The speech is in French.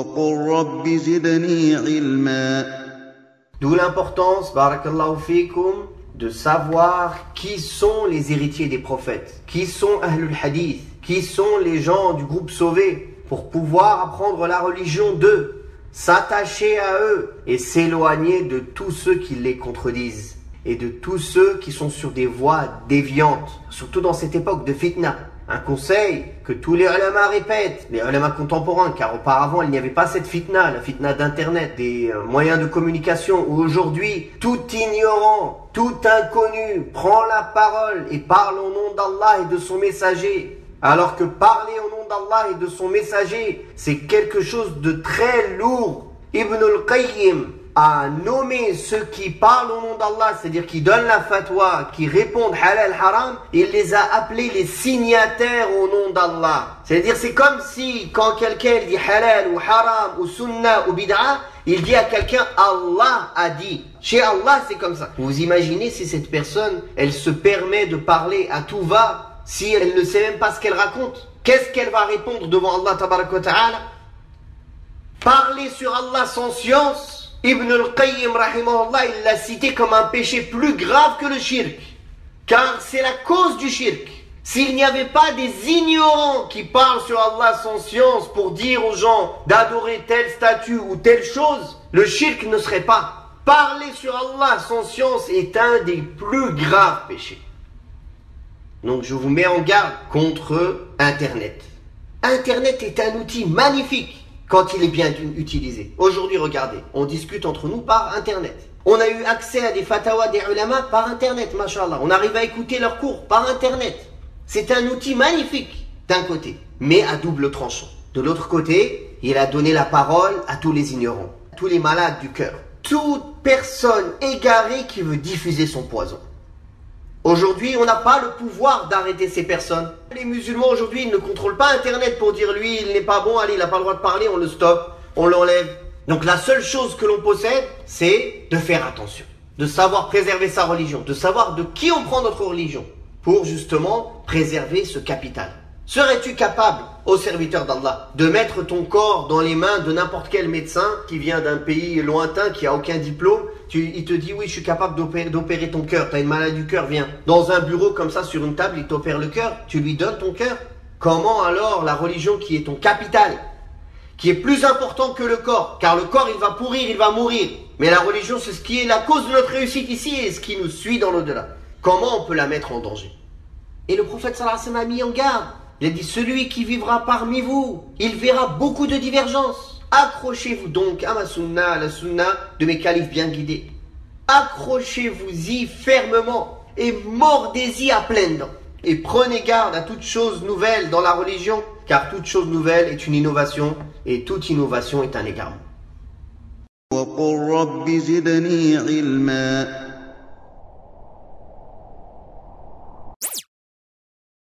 وقل رب زدني علما. D'où l'importance, barakallahu fikum, de savoir qui sont les héritiers des prophètes, qui sont Ahlul Hadith, qui sont les gens du groupe sauvé, pour pouvoir apprendre la religion d'eux, s'attacher à eux et s'éloigner de tous ceux qui les contredisent et de tous ceux qui sont sur des voies déviantes, surtout dans cette époque de fitna. Un conseil que tous les ulama répètent, les ulama contemporains, car auparavant il n'y avait pas cette fitna, la fitna d'internet, des moyens de communication, où aujourd'hui tout ignorant, tout inconnu prend la parole et parle au nom d'Allah et de son messager. Alors que parler au nom d'Allah et de son messager, c'est quelque chose de très lourd. Ibn al-Qayyim a nommé ceux qui parlent au nom d'Allah, c'est-à-dire qui donnent la fatwa, qui répondent halal haram, il les a appelés les signataires au nom d'Allah. C'est-à-dire c'est comme si quand quelqu'un dit halal ou haram ou sunnah ou bid'a, il dit à quelqu'un Allah a dit. Chez Allah c'est comme ça. Vous imaginez si cette personne, elle se permet de parler à tout va, si elle ne sait même pas ce qu'elle raconte, qu'est-ce qu'elle va répondre devant Allah tabarak wa ta'ala? Parler sur Allah sans science, Ibn al-Qayyim rahimahullah, il l'a cité comme un péché plus grave que le shirk, car c'est la cause du shirk. S'il n'y avait pas des ignorants qui parlent sur Allah sans science pour dire aux gens d'adorer telle statue ou telle chose, le shirk ne serait pas. Parler sur Allah sans science est un des plus graves péchés. Donc je vous mets en garde contre Internet. Internet est un outil magnifique quand il est bien utilisé. Aujourd'hui, regardez, on discute entre nous par Internet. On a eu accès à des fatawas des ulama par Internet, mashallah. On arrive à écouter leurs cours par Internet. C'est un outil magnifique d'un côté, mais à double tranchant. De l'autre côté, il a donné la parole à tous les ignorants, à tous les malades du cœur. Toute personne égarée qui veut diffuser son poison. Aujourd'hui, on n'a pas le pouvoir d'arrêter ces personnes. Les musulmans aujourd'hui, ils ne contrôlent pas Internet pour dire lui, il n'est pas bon, allez, il n'a pas le droit de parler, on le stoppe, on l'enlève. Donc la seule chose que l'on possède, c'est de faire attention, de savoir préserver sa religion, de savoir de qui on prend notre religion, pour justement préserver ce capital. Serais-tu capable, ô serviteur d'Allah, de mettre ton corps dans les mains de n'importe quel médecin qui vient d'un pays lointain, qui a aucun diplôme, il te dit oui, je suis capable d'opérer ton cœur, tu as une maladie du cœur, viens. Dans un bureau comme ça, sur une table, il t'opère le cœur, tu lui donnes ton cœur. Comment alors la religion qui est ton capital, qui est plus important que le corps, car le corps il va pourrir, il va mourir, mais la religion c'est ce qui est la cause de notre réussite ici et ce qui nous suit dans l'au-delà. Comment on peut la mettre en danger? Et le prophète sallallahu alayhi wa sallam a mis en garde. Il a dit, celui qui vivra parmi vous, il verra beaucoup de divergences. Accrochez-vous donc à ma sunna, à la sunna de mes califes bien guidés. Accrochez-vous-y fermement et mordez-y à pleines dents. Et prenez garde à toute chose nouvelle dans la religion, car toute chose nouvelle est une innovation et toute innovation est un égarement. وقل رب زدني علما.